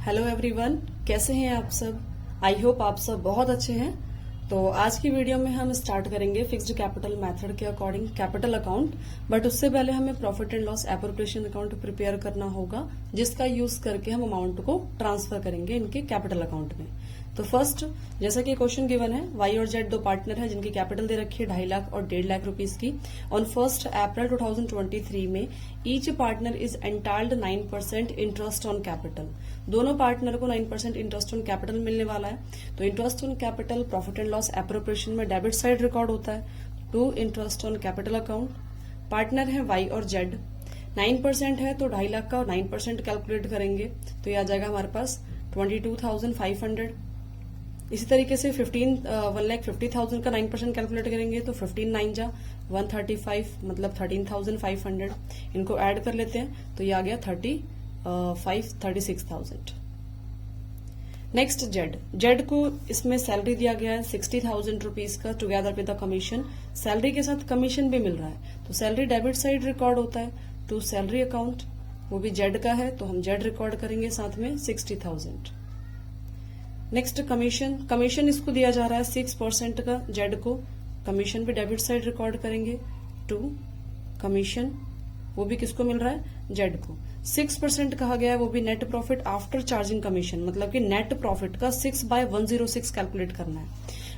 Hello everyone, कैसे हैं आप सब। आई होप आप सब बहुत अच्छे हैं। तो आज की वीडियो में हम स्टार्ट करेंगे फिक्स्ड कैपिटल मेथड के अकॉर्डिंग कैपिटल अकाउंट। बट उससे पहले हमें profit and loss appropriation account prepare करना होगा, जिसका यूज करके हम अमाउंट को ट्रांसफर करेंगे इनके कैपिटल अकाउंट में। तो फर्स्ट, जैसा कि क्वेश्चन गिवन है, वाई और जेड दो पार्टनर हैं जिनकी कैपिटल दे रखी है 2.5 लाख और 1.5 लाख रुपीस की। ऑन 1 अप्रैल 2023 में each partner is entitled 9% interest on capital. दोनों पार्टनर को 9% इंटरेस्ट ऑन कैपिटल मिलने वाला है। तो interest on capital profit and loss appropriation में डेबिट साइड रिकॉर्ड होता है to interest on capital account. Partner है वाई और जेड। 9% है तो 2.5 लाख का 9% कैलकुलेट करेंगे तो ये आ जाएगा हमारे पास 22,500। इसी तरीके से 1,50,000 का 9% कैलकुलेट करेंगे तो 15 9 जा 135 मतलब 13,500। इनको ऐड कर लेते हैं तो ये आ गया 36,000। नेक्स्ट जेड को इसमें सैलरी दिया गया है 60,000 रुपीज का together with the commission. Salary के साथ कमीशन भी मिल रहा है तो सैलरी डेबिट साइड रिकॉर्ड होता है टू सैलरी अकाउंट। वो भी जेड का है तो हम जेड रिकॉर्ड करेंगे साथ में 60,000। नेक्स्ट कमीशन इसको दिया जा रहा है 6% का जेड को। कमीशन भी डेबिट साइड रिकॉर्ड करेंगे टू कमीशन। वो भी किसको मिल रहा है, जेड को। 6% कहा गया है, वो भी net profit after charging commission, मतलब कि नेट प्रॉफिट का 6/106 कैलकुलेट करना है।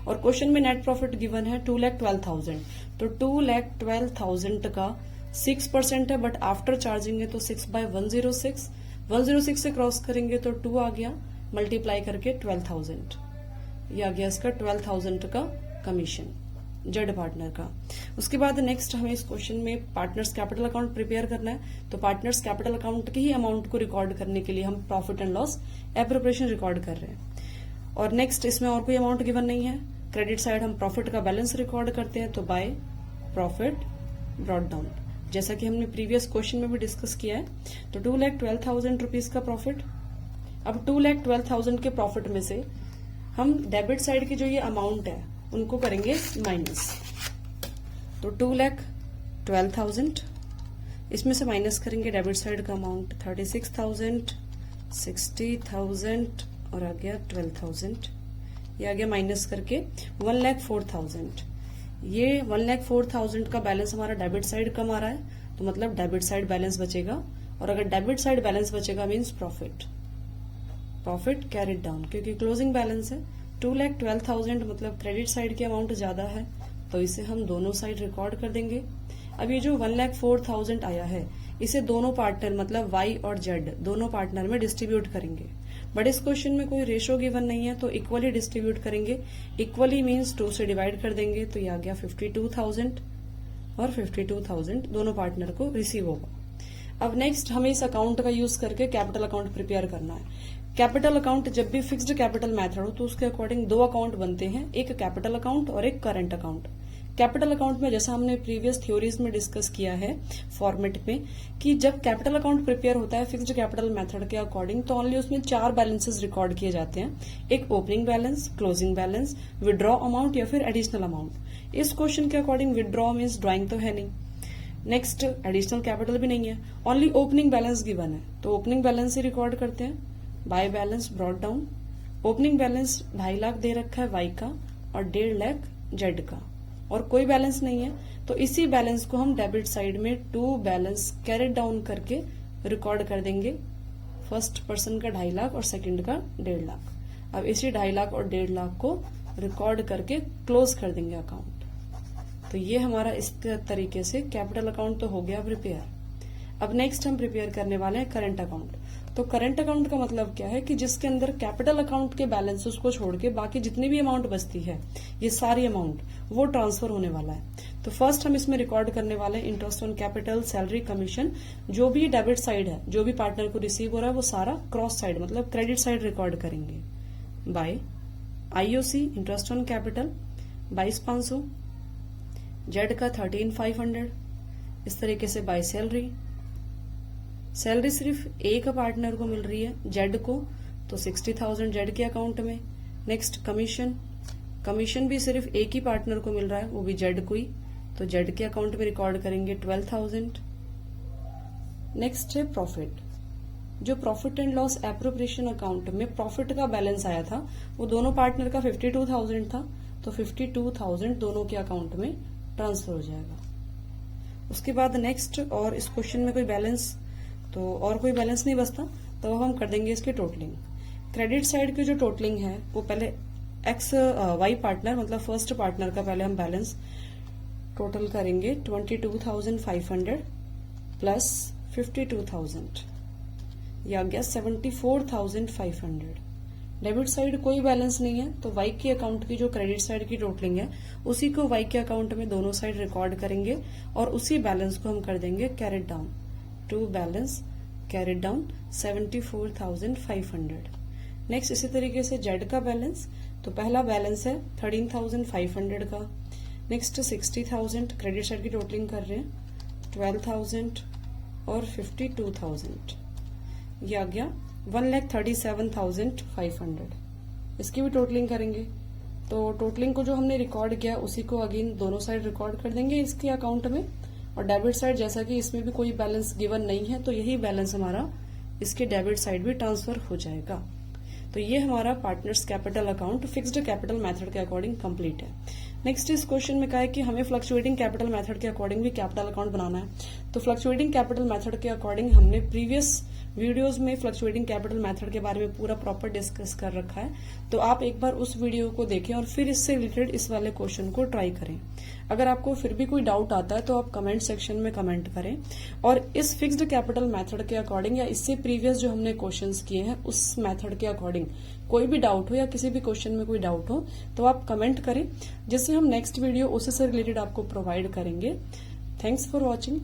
और क्वेश्चन में नेट प्रॉफिट गिवन है 2,12,000। तो 2,12,000 का 6% है बट आफ्टर चार्जिंग है तो 6/106। 106 से क्रॉस करेंगे तो 2 आ गया, मल्टीप्लाई करके 12,000। ये आ गया इसका 12,000 का कमीशन जेड पार्टनर का। उसके बाद नेक्स्ट हमें इस क्वेश्चन में पार्टनर्स कैपिटल अकाउंट प्रिपेयर करना है। तो पार्टनर्स कैपिटल अकाउंट की ही अमाउंट को रिकॉर्ड करने के लिए हम profit and loss appropriation record कर रहे हैं। और नेक्स्ट इसमें और कोई अमाउंट गिवन नहीं है। क्रेडिट साइड हम प्रॉफिट का बैलेंस रिकॉर्ड करते हैं तो बाय प्रॉफिट ब्रॉट डाउन, जैसा कि हमने प्रीवियस क्वेश्चन में भी डिस्कस किया है। तो 2,12,000 रुपीज का प्रॉफिट। अब 2,12,000 के प्रॉफिट में से हम डेबिट साइड की जो ये अमाउंट है उनको करेंगे माइनस। तो 2,12,000 इसमें से माइनस करेंगे डेबिट साइड का अमाउंट 36,000, 60,000 और आ गया 12,000। ये आ गया माइनस करके 1,04,000। ये 1,04,000 का बैलेंस हमारा डेबिट साइड कम आ रहा है तो मतलब डेबिट साइड बैलेंस बचेगा। और अगर डेबिट साइड बैलेंस बचेगा मीन्स प्रॉफिट कैरिड डाउन, क्योंकि क्लोजिंग बैलेंस है 2,12,000 मतलब क्रेडिट साइड की अमाउंट ज्यादा है तो इसे हम दोनों साइड रिकॉर्ड कर देंगे। अब ये जो 1,04,000 आया है इसे दोनों पार्टनर मतलब वाई और जेड दोनों पार्टनर में डिस्ट्रीब्यूट करेंगे। बट इस क्वेश्चन में कोई रेशो गिवन नहीं है तो इक्वली डिस्ट्रीब्यूट करेंगे। इक्वली मीन्स 2 से डिवाइड कर देंगे तो ये आ गया 52,000 और 52,000 दोनों पार्टनर को रिसीव होगा। अब नेक्स्ट हमें इस अकाउंट का यूज करके कैपिटल अकाउंट प्रिपेयर करना है। कैपिटल अकाउंट जब भी फिक्स्ड कैपिटल मेथड हो तो उसके अकॉर्डिंग दो अकाउंट बनते हैं, एक कैपिटल अकाउंट और एक करंट अकाउंट। कैपिटल अकाउंट में जैसा हमने प्रीवियस थ्योरीज में डिस्कस किया है फॉर्मेट में कि जब कैपिटल अकाउंट प्रिपेयर होता है फिक्स्ड कैपिटल मेथड के अकॉर्डिंग तो ओनली उसमें 4 बैलेंसेस रिकॉर्ड किए जाते हैं, एक opening balance, closing balance, withdraw amount या फिर एडिशनल अमाउंट। इस क्वेश्चन के अकॉर्डिंग विड्रॉ मीन्स ड्राइंग तो है नहीं, नेक्स्ट एडिशनल कैपिटल भी नहीं है, ओनली ओपनिंग बैलेंस गिवन है तो ओपनिंग बैलेंस ही रिकॉर्ड करते हैं by balance brought down. Opening balance 2.5 lakh दे रखा है वाई का और 1.5 लाख जेड का और कोई बैलेंस नहीं है तो इसी बैलेंस को हम डेबिट साइड में 2 बैलेंस कैरी डाउन करके रिकॉर्ड कर देंगे। फर्स्ट पर्सन का 2.5 लाख और सेकंड का 1.5 लाख। अब इसी 2.5 लाख और 1.5 लाख को रिकॉर्ड करके क्लोज कर देंगे अकाउंट। तो ये हमारा इस तरीके से कैपिटल अकाउंट तो हो गया प्रिपेयर। अब नेक्स्ट हम प्रिपेयर करने वाले हैं करंट अकाउंट। तो करंट अकाउंट का मतलब क्या है कि जिसके अंदर कैपिटल अकाउंट के बैलेंसेस को छोड़ के बाकी जितनी भी अमाउंट बचती है ये सारी अमाउंट वो ट्रांसफर होने वाला है। तो फर्स्ट हम इसमें रिकॉर्ड करने वाले हैं interest on capital, salary, commission. जो भी डेबिट साइड है, जो भी पार्टनर को रिसीव हो रहा है वो सारा क्रॉस साइड मतलब क्रेडिट साइड रिकॉर्ड करेंगे by IOC interest on capital 22,500, Z का 13,500। इस तरीके से बाय सैलरी सिर्फ एक पार्टनर को मिल रही है जेड को तो 60,000 जेड के अकाउंट में। नेक्स्ट कमीशन भी सिर्फ एक ही पार्टनर को मिल रहा है वो भी जेड को ही तो जेड के अकाउंट में रिकॉर्ड करेंगे 12,000। नेक्स्ट है जो profit and loss appropriation account में प्रॉफिट का बैलेंस आया था वो दोनों पार्टनर का 52,000 था, तो 52,000 दोनों के अकाउंट में ट्रांसफर हो जाएगा। उसके बाद नेक्स्ट, और इस क्वेश्चन में कोई बैलेंस तो और कोई बैलेंस नहीं बचता, तो हम कर देंगे इसकी टोटलिंग। क्रेडिट साइड की जो टोटलिंग है वो पहले वाई पार्टनर मतलब फर्स्ट पार्टनर का पहले हम बैलेंस टोटल करेंगे 22,500 प्लस 52,000, ये आ गया 74,500। डेबिट साइड कोई बैलेंस नहीं है, तो वाई के अकाउंट की जो क्रेडिट साइड की टोटलिंग है उसी को वाई के अकाउंट में दोनों साइड रिकॉर्ड करेंगे और उसी बैलेंस को हम कर देंगे carried down to balance carried down 74,500। Next इसी तरीके से जेड का बैलेंस, तो पहला बैलेंस है 13,500 का, नेक्स्ट 60,000 क्रेडिट साइड की टोटलिंग कर रहे हैं 12,000 और 52,000, ये आ गया 1,37,500। इसकी भी टोटलिंग करेंगे, तो टोटलिंग को जो हमने रिकॉर्ड किया उसी को अगेन दोनों साइड रिकॉर्ड कर देंगे इसके अकाउंट में। और डेबिट साइड जैसा कि इसमें भी कोई बैलेंस गिवन नहीं है, तो यही बैलेंस हमारा इसके डेबिट साइड भी ट्रांसफर हो जाएगा। तो ये हमारा partners capital account fixed capital method के अकॉर्डिंग कंप्लीट है। नेक्स्ट इस क्वेश्चन में कहा है कि हमें फ्लक्चुएटिंग कैपिटल मेथड के अकॉर्डिंग भी कैपिटल अकाउंट बनाना है। तो फ्लक्चुएटिंग कैपिटल मेथड के अकॉर्डिंग हमने प्रीवियस वीडियोस में फ्लक्चुएटिंग कैपिटल मेथड के बारे में पूरा प्रॉपर डिस्कस कर रखा है, तो आप एक बार उस वीडियो को देखें और फिर इससे रिलेटेड इस वाले क्वेश्चन को ट्राई करें। अगर आपको फिर भी कोई डाउट आता है तो आप कमेंट सेक्शन में कमेंट करें, और इस फिक्स्ड कैपिटल मेथड के अकॉर्डिंग या इससे प्रीवियस जो हमने क्वेश्चंस किए हैं उस मेथड के अकॉर्डिंग कोई भी डाउट हो या किसी भी क्वेश्चन में कोई डाउट हो तो आप कमेंट करें, जिससे हम नेक्स्ट वीडियो उसी से रिलेटेड आपको प्रोवाइड करेंगे। Thanks for watching.